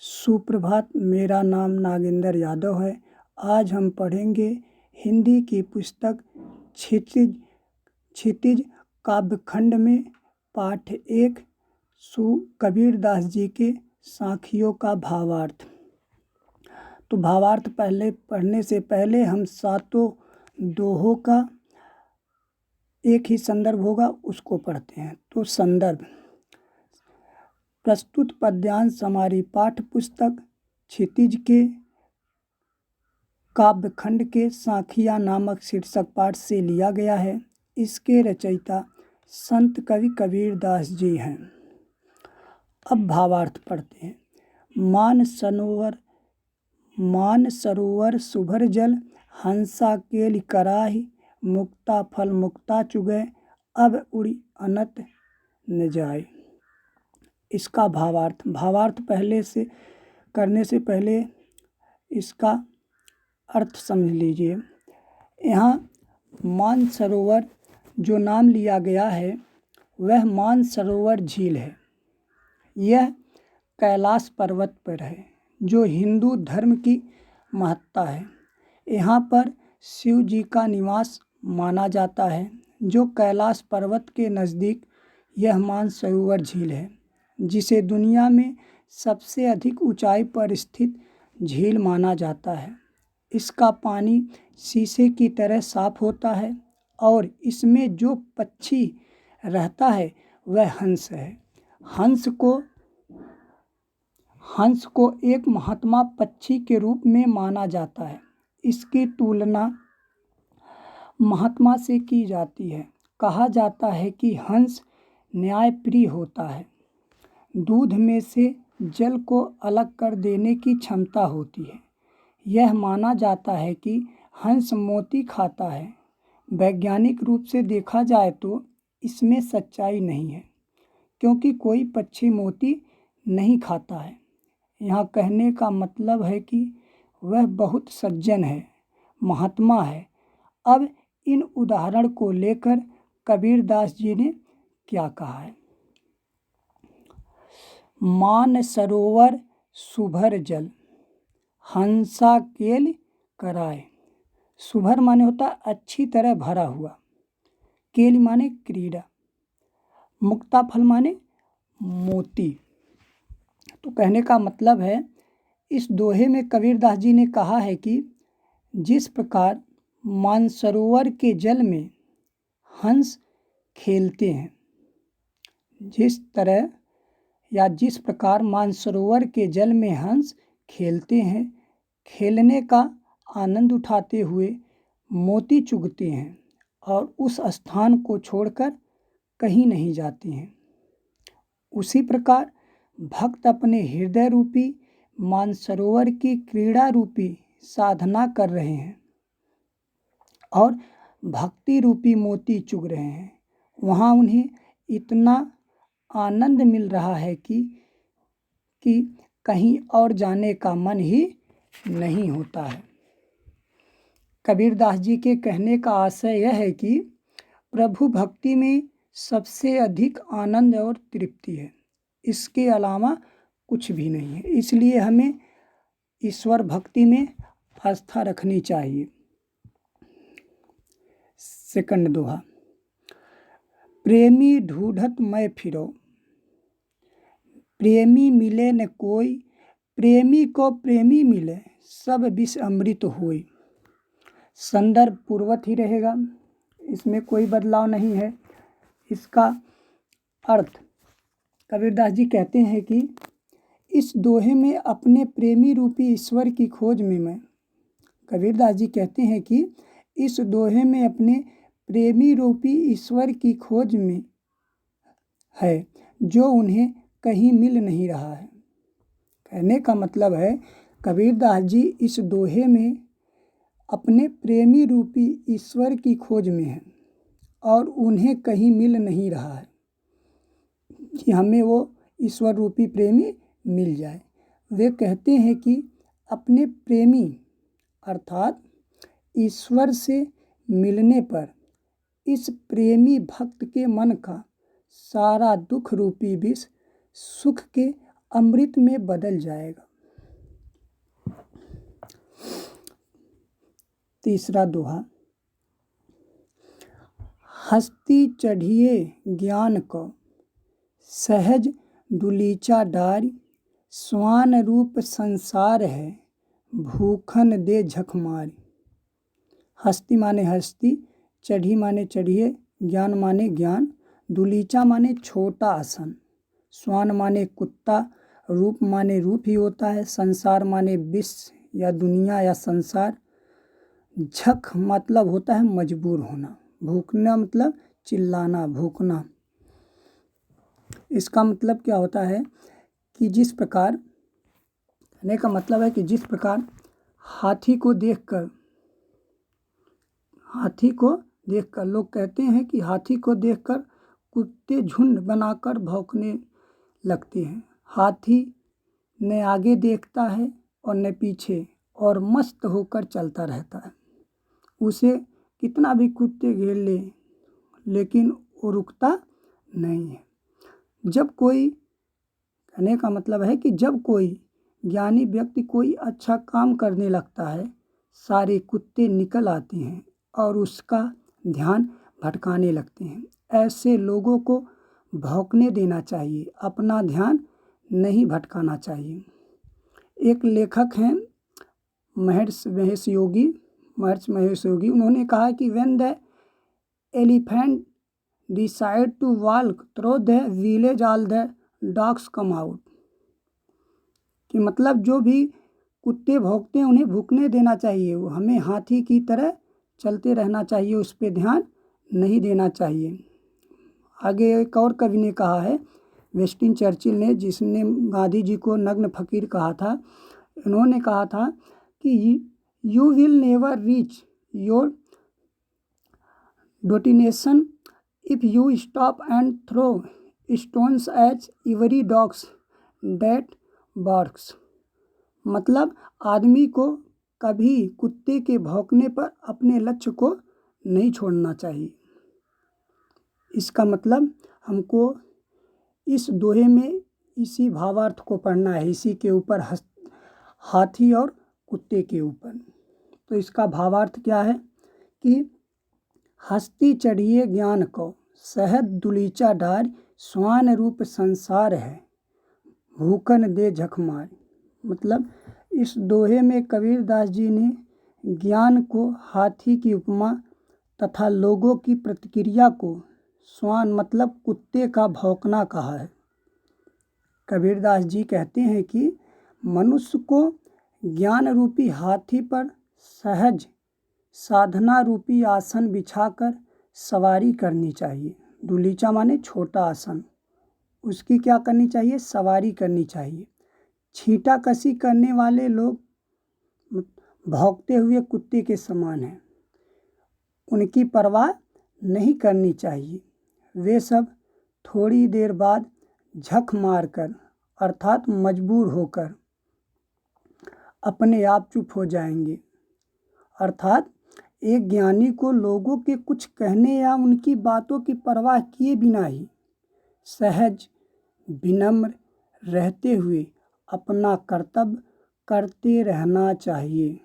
सुप्रभात। मेरा नाम नागेंद्र यादव है। आज हम पढ़ेंगे हिंदी की पुस्तक क्षितिज काव्यखंड में पाठ 1 कबीरदास जी के साखियों का भावार्थ। तो भावार्थ पढ़ने से पहले हम सातों दोहों का एक ही संदर्भ होगा उसको पढ़ते हैं। तो संदर्भ: प्रस्तुत पद्यांश हमारी पाठ्य पुस्तक क्षितिज के काव्यखंड के साखिया नामक शीर्षक पाठ से लिया गया है। इसके रचयिता संत कवि कबीरदास जी हैं। अब भावार्थ पढ़ते हैं। मान सरोवर सुभर जल, हंसा केलि कराहि, मुक्ता फल मुक्ता चुगै, अब उड़ि अनत न जाय। इसका भावार्थ करने से पहले इसका अर्थ समझ लीजिए। यहाँ मानसरोवर जो नाम लिया गया है वह मानसरोवर झील है। यह कैलाश पर्वत पर है जो हिंदू धर्म की महत्ता है। यहाँ पर शिव जी का निवास माना जाता है। जो कैलाश पर्वत के नज़दीक यह मानसरोवर झील है, जिसे दुनिया में सबसे अधिक ऊंचाई पर स्थित झील माना जाता है। इसका पानी शीशे की तरह साफ होता है और इसमें जो पक्षी रहता है वह हंस है। हंस को एक महात्मा पक्षी के रूप में माना जाता है। इसकी तुलना महात्मा से की जाती है। कहा जाता है कि हंस न्यायप्रिय होता है। दूध में से जल को अलग कर देने की क्षमता होती है। यह माना जाता है कि हंस मोती खाता है। वैज्ञानिक रूप से देखा जाए तो इसमें सच्चाई नहीं है, क्योंकि कोई पक्षी मोती नहीं खाता है। यहाँ कहने का मतलब है कि वह बहुत सज्जन है, महात्मा है। अब इन उदाहरण को लेकर कबीरदास जी ने क्या कहा है। मान सरोवर सुभर जल, हंसा केलि कराय। सुभर माने होता अच्छी तरह भरा हुआ, केलि माने क्रीड़ा, मुक्ता फल माने मोती। तो कहने का मतलब है, इस दोहे में कबीरदास जी ने कहा है कि जिस प्रकार मानसरोवर के जल में हंस खेलते हैं, जिस प्रकार मानसरोवर के जल में हंस खेलते हैं, खेलने का आनंद उठाते हुए मोती चुगते हैं और उस स्थान को छोड़कर कहीं नहीं जाते हैं, उसी प्रकार भक्त अपने हृदय रूपी मानसरोवर की क्रीड़ा रूपी साधना कर रहे हैं और भक्ति रूपी मोती चुग रहे हैं। वहाँ उन्हें इतना आनंद मिल रहा है कि कहीं और जाने का मन ही नहीं होता है। कबीरदास जी के कहने का आशय यह है कि प्रभु भक्ति में सबसे अधिक आनंद और तृप्ति है, इसके अलावा कुछ भी नहीं है। इसलिए हमें ईश्वर भक्ति में आस्था रखनी चाहिए। सेकंड दोहा: प्रेमी ढूंढत मैं फिरो, प्रेमी मिले न कोई, प्रेमी को प्रेमी मिले, सब विष अमृत होई। संदर्भ पूर्ववत ही रहेगा, इसमें कोई बदलाव नहीं है। इसका अर्थ: कबीरदास जी कहते हैं कि इस दोहे में अपने प्रेमी रूपी ईश्वर की खोज में मैं कबीरदास जी कहते हैं कि इस दोहे में अपने प्रेमी रूपी ईश्वर की खोज में है, जो उन्हें कहीं मिल नहीं रहा है। कहने का मतलब है, कबीरदास जी इस दोहे में अपने प्रेमी रूपी ईश्वर की खोज में हैं और उन्हें कहीं मिल नहीं रहा है कि हमें वो ईश्वर रूपी प्रेमी मिल जाए। वे कहते हैं कि अपने प्रेमी अर्थात ईश्वर से मिलने पर इस प्रेमी भक्त के मन का सारा दुख रूपी विष सुख के अमृत में बदल जाएगा। तीसरा दोहा, हस्ती चढ़िए ज्ञान को सहज दुलीचा डारी, स्वान रूप संसार है भूखन दे झक मारी। हस्ती माने हस्ती, चढ़ी माने चढ़िए, ज्ञान माने ज्ञान, दुलीचा माने छोटा आसन, स्वान माने कुत्ता, रूप माने रूप ही होता है, संसार माने विश्व या दुनिया या संसार, झक मतलब होता है मजबूर होना, भूखना मतलब चिल्लाना, भूखना। इसका मतलब क्या होता है कि जिस प्रकार, कहने का मतलब है कि जिस प्रकार हाथी को देखकर लोग कहते हैं कि हाथी को देखकर कुत्ते झुंड बनाकर भौंकने लगते हैं। हाथी न आगे देखता है और न पीछे, और मस्त होकर चलता रहता है। उसे कितना भी कुत्ते घेर ले लेकिन वो रुकता नहीं है। जब कोई, कहने का मतलब है कि जब कोई ज्ञानी व्यक्ति कोई अच्छा काम करने लगता है, सारे कुत्ते निकल आते हैं और उसका ध्यान भटकाने लगते हैं। ऐसे लोगों को भौंकने देना चाहिए, अपना ध्यान नहीं भटकाना चाहिए। एक लेखक हैं महर्षि महेश योगी, उन्होंने कहा कि when the elephant decide to walk through the village all the dogs come out, कि मतलब जो भी कुत्ते भौंकते हैं उन्हें भूकने देना चाहिए, वो हमें हाथी की तरह चलते रहना चाहिए, उस पर ध्यान नहीं देना चाहिए। आगे एक और कवि ने कहा है, विंस्टन चर्चिल ने, जिसने गांधी जी को नग्न फकीर कहा था, उन्होंने कहा था कि you will never reach your destination if you stop and throw stones as every dogs that barks. मतलब आदमी को कभी कुत्ते के भौंकने पर अपने लक्ष्य को नहीं छोड़ना चाहिए। इसका मतलब हमको इस दोहे में इसी भावार्थ को पढ़ना है, इसी के ऊपर हाथी और कुत्ते के ऊपर। तो इसका भावार्थ क्या है कि हस्ती चढ़िए ज्ञान को सहज दुलीचा डार, स्वान रूप संसार है भूखन दे झक मार। मतलब इस दोहे में कबीरदास जी ने ज्ञान को हाथी की उपमा तथा लोगों की प्रतिक्रिया को स्वान मतलब कुत्ते का भौंकना कहा है। कबीरदास जी कहते हैं कि मनुष्य को ज्ञान रूपी हाथी पर सहज साधना रूपी आसन बिछाकर सवारी करनी चाहिए। दुलीचा माने छोटा आसन, उसकी क्या करनी चाहिए? सवारी करनी चाहिए। छींटा कसी करने वाले लोग भौंकते हुए कुत्ते के समान हैं, उनकी परवाह नहीं करनी चाहिए। वे सब थोड़ी देर बाद झक मारकर अर्थात मजबूर होकर अपने आप चुप हो जाएंगे। अर्थात एक ज्ञानी को लोगों के कुछ कहने या उनकी बातों की परवाह किए बिना ही सहज विनम्र रहते हुए अपना कर्तव्य करते रहना चाहिए।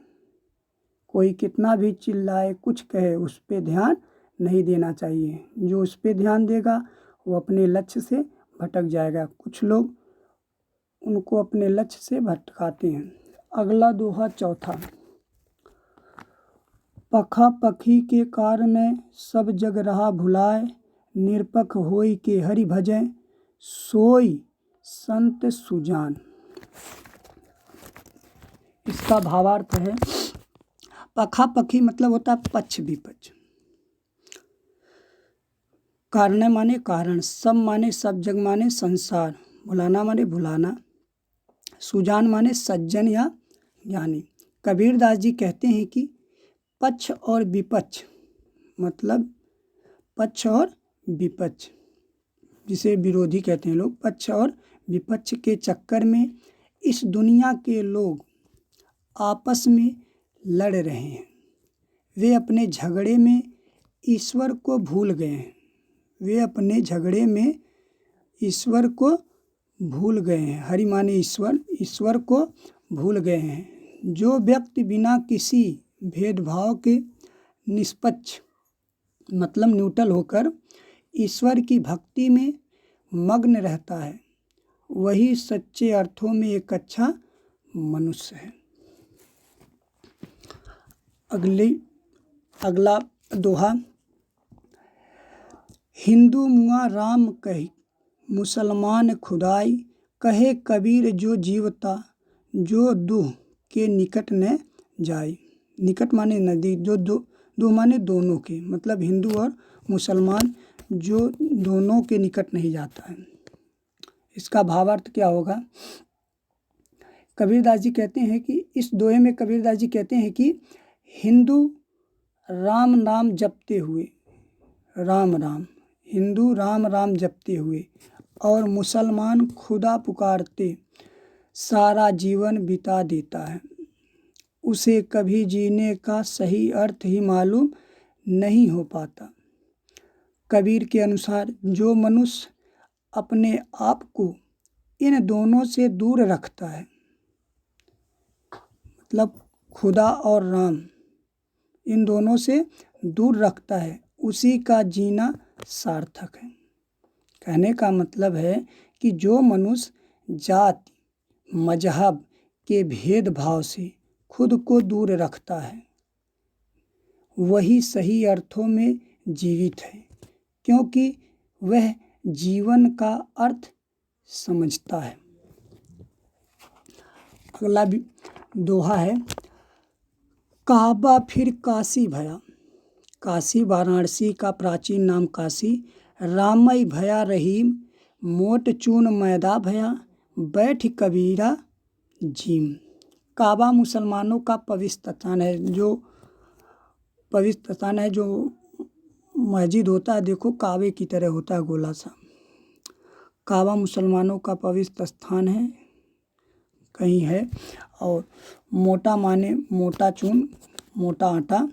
कोई कितना भी चिल्लाए कुछ कहे उस पे ध्यान नहीं देना चाहिए। जो उस पे ध्यान देगा वो अपने लक्ष्य से भटक जाएगा। कुछ लोग उनको अपने लक्ष्य से भटकाते हैं। अगला दोहा चौथा, पखा पखी के कारण सब जग रहा भुलाए, निरपख होई के हरि भजय सोई संत सुजान। इसका भावार्थ है, पखा पखी मतलब होता है पक्ष विपक्ष, कारण माने कारण, सब माने सब, जग माने संसार, भुलाना माने भुलाना, सुजान माने सज्जन या ज्ञानी। कबीरदास जी कहते हैं कि पक्ष और विपक्ष मतलब पक्ष और विपक्ष, जिसे विरोधी कहते हैं लोग, पक्ष और विपक्ष के चक्कर में इस दुनिया के लोग आपस में लड़ रहे हैं। वे अपने झगड़े में ईश्वर को भूल गए हैं। वे अपने झगड़े में ईश्वर को भूल गए हैं। हरि माने ईश्वर, ईश्वर को भूल गए हैं। जो व्यक्ति बिना किसी भेदभाव के निष्पक्ष मतलब न्यूट्रल होकर ईश्वर की भक्ति में मग्न रहता है, वही सच्चे अर्थों में एक अच्छा मनुष्य है। अगला दोहा। हिंदू मुआ राम कही, मुसलमान खुदाई, कहे कबीर जो जीवता, जो दूह के निकट न जाए। निकट माने नदी, जो दो माने दोनों के, मतलब हिंदू और मुसलमान जो दोनों के निकट नहीं जाता है। इसका भावार्थ क्या होगा? कबीरदास जी कहते हैं कि इस दोहे में कबीरदास जी कहते हैं कि हिंदू राम नाम जपते हुए, राम राम, हिंदू राम राम जपते हुए और मुसलमान खुदा पुकारते सारा जीवन बिता देता है, उसे कभी जीने का सही अर्थ ही मालूम नहीं हो पाता। कबीर के अनुसार जो मनुष्य अपने आप को इन दोनों से दूर रखता है, मतलब खुदा और राम, इन दोनों से दूर रखता है, उसी का जीना सार्थक है। कहने का मतलब है कि जो मनुष्य जाति मजहब के भेदभाव से खुद को दूर रखता है, वही सही अर्थों में जीवित है, क्योंकि वह जीवन का अर्थ समझता है। अगला दोहा है। काबा फिर काशी भया, काशी वाराणसी का प्राचीन नाम काशी, रामई भया रहीम, मोट चून मैदा भया, बैठ कबीरा जीम। काबा मुसलमानों का पवित्र स्थान है, जो पवित्र स्थान है, जो मस्जिद होता है, देखो काबे की तरह होता है गोला सा। काबा मुसलमानों का पवित्र स्थान है, कहीं है। और मोटा माने मोटा चून, मोटा आटा,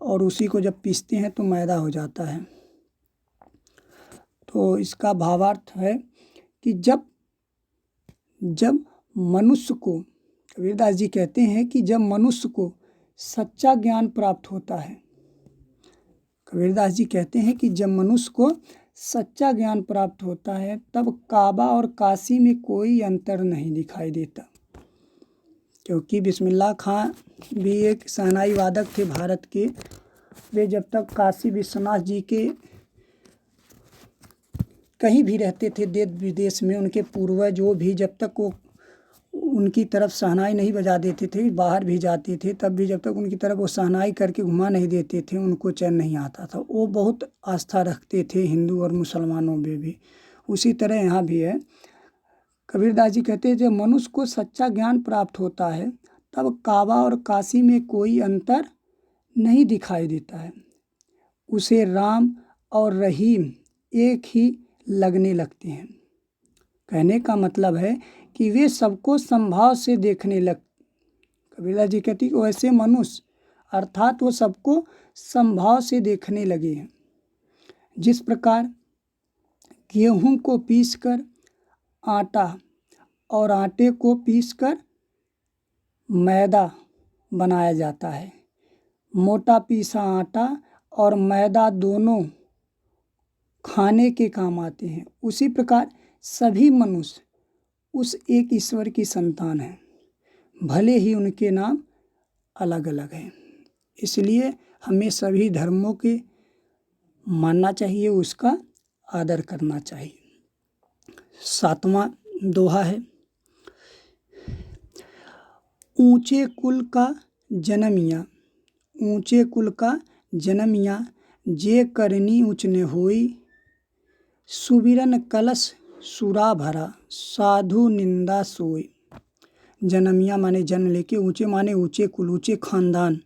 और उसी को जब पीसते हैं तो मैदा हो जाता है। तो इसका भावार्थ है कि जब मनुष्य को, कबीरदास जी कहते हैं कि जब मनुष्य को सच्चा ज्ञान प्राप्त होता है, कबीरदास जी कहते हैं कि जब मनुष्य को सच्चा ज्ञान प्राप्त होता है, तब काबा और काशी में कोई अंतर नहीं दिखाई देता। क्योंकि बिस्मिल्लाह खां भी एक शहनाई वादक थे भारत के। वे जब तक काशी विश्वनाथ जी के कहीं भी रहते थे देश विदेश में, उनके पूर्वज जो भी, जब तक वो उनकी तरफ शहनाई नहीं बजा देते थे, बाहर भी जाते थे, तब भी जब तक उनकी तरफ वो शहनाई करके घुमा नहीं देते थे, उनको चैन नहीं आता था। वो बहुत आस्था रखते थे हिंदू और मुसलमानों में भी। उसी तरह यहाँ भी है। कबीरदास जी कहते हैं जब मनुष्य को सच्चा ज्ञान प्राप्त होता है, तब काबा और काशी में कोई अंतर नहीं दिखाई देता है, उसे राम और रहीम एक ही लगने लगते हैं। कहने का मतलब है कि वे सबको संभाव से देखने लग। कबीरदास जी कहती कि वैसे मनुष्य अर्थात वो सबको संभाव से देखने लगे हैं। जिस प्रकार गेहूं को पीसकर आटा और आटे को पीसकर मैदा बनाया जाता है, मोटा पीसा आटा और मैदा दोनों खाने के काम आते हैं, उसी प्रकार सभी मनुष्य उस एक ईश्वर की संतान हैं, भले ही उनके नाम अलग अलग हैं। इसलिए हमें सभी धर्मों के मानना चाहिए, उसका आदर करना चाहिए। 7वां दोहा है। ऊंचे कुल का जन्मिया, ऊंचे कुल का जन्मिया, जे करनी उच ने होई, सुबिरन कलश सुरा भरा, साधु निंदा सोई। जन्मिया माने जन्म लेके, ऊंचे माने ऊंचे कुल, ऊंचे खानदान,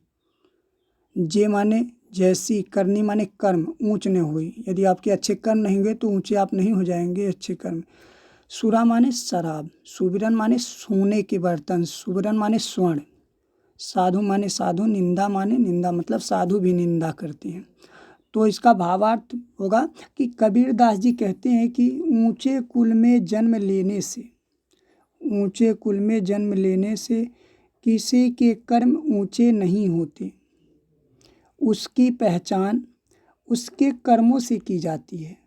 जे माने जैसी, करनी माने कर्म, ऊंच न हुई। यदि आपके अच्छे कर्म नहीं हुए तो ऊंचे आप नहीं हो जाएंगे अच्छे कर्म। सुरा माने शराब, सुबिरन माने सोने के बर्तन, सुबिरन माने स्वर्ण, साधु माने साधु, निंदा माने निंदा, मतलब साधु भी निंदा करते हैं। तो इसका भावार्थ होगा कि कबीरदास जी कहते हैं कि ऊंचे कुल में जन्म लेने से, ऊंचे कुल में जन्म लेने से किसी के कर्म ऊंचे नहीं होते, उसकी पहचान उसके कर्मों से की जाती है,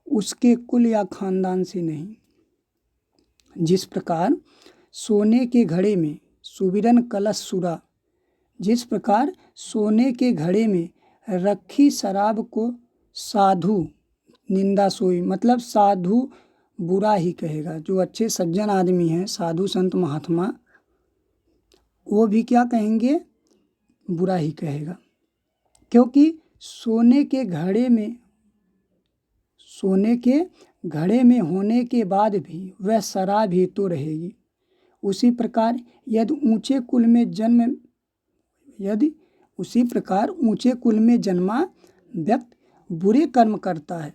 उसके कुल या खानदान से नहीं। जिस प्रकार सोने के घड़े में सुबिरन कलश सुरा, जिस प्रकार सोने के घड़े में रखी शराब को साधु निंदा सोई, मतलब साधु बुरा ही कहेगा। जो अच्छे सज्जन आदमी हैं, साधु संत महात्मा, वो भी क्या कहेंगे, बुरा ही कहेगा। क्योंकि सोने के घड़े में होने के बाद भी वह शराब ही तो रहेगी। उसी प्रकार ऊंचे कुल में जन्मा व्यक्ति बुरे कर्म करता है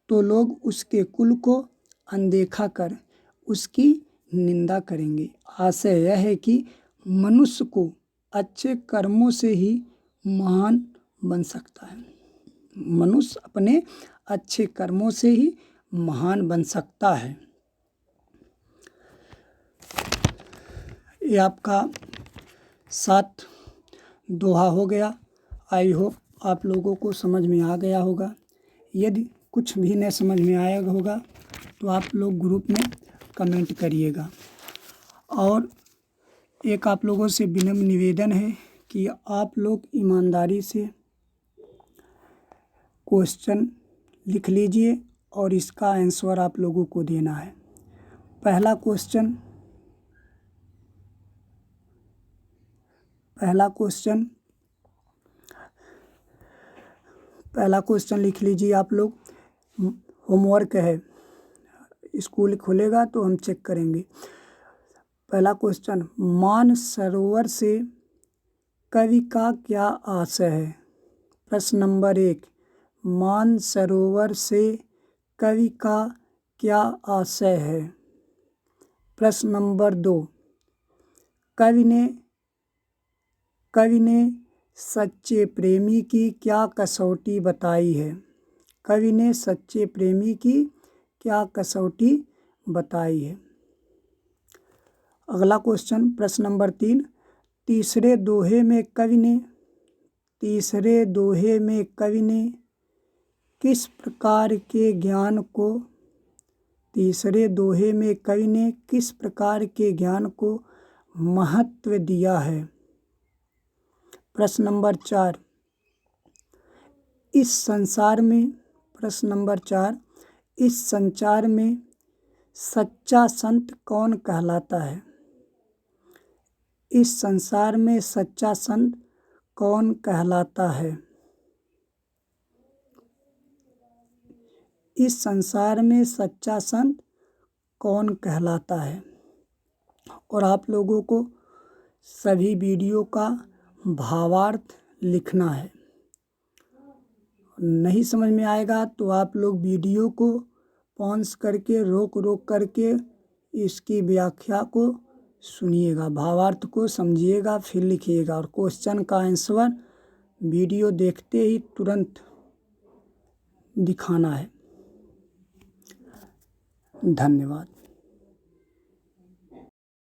तो लोग उसके कुल को अनदेखा कर उसकी निंदा करेंगे। आशय यह है कि मनुष्य को अच्छे कर्मों से ही महान बन सकता है। मनुष्य अपने अच्छे कर्मों से ही महान बन सकता है। ये आपका 7 दोहा हो गया। आई होप आप लोगों को समझ में आ गया होगा। यदि कुछ भी नहीं समझ में आया होगा तो आप लोग ग्रुप में कमेंट करिएगा। और एक आप लोगों से विनम्र निवेदन है कि आप लोग ईमानदारी से क्वेश्चन लिख लीजिए और इसका आंसर आप लोगों को देना है। पहला क्वेश्चन लिख लीजिए आप लोग। होमवर्क है, स्कूल खुलेगा तो हम चेक करेंगे। पहला क्वेश्चन, मानसरोवर से कवि का क्या आशय है? प्रश्न नंबर 1, मानसरोवर से कवि का क्या आशय है? प्रश्न नंबर 2, कवि ने सच्चे प्रेमी की क्या कसौटी बताई है? कवि ने सच्चे प्रेमी की क्या कसौटी बताई है? अगला क्वेश्चन, प्रश्न नंबर 3, तीसरे दोहे में कवि ने किस प्रकार के ज्ञान को महत्व दिया है? प्रश्न नंबर 4, इस संसार में सच्चा संत कौन कहलाता है? इस संसार में सच्चा संत कौन कहलाता है? इस संसार में सच्चा संत कौन कहलाता है? और आप लोगों को सभी वीडियो का भावार्थ लिखना है। नहीं समझ में आएगा तो आप लोग वीडियो को पॉज करके रोक करके इसकी व्याख्या को सुनिएगा, भावार्थ को समझिएगा, फिर लिखिएगा। और क्वेश्चन का आंसर वीडियो देखते ही तुरंत दिखाना है। धन्यवाद।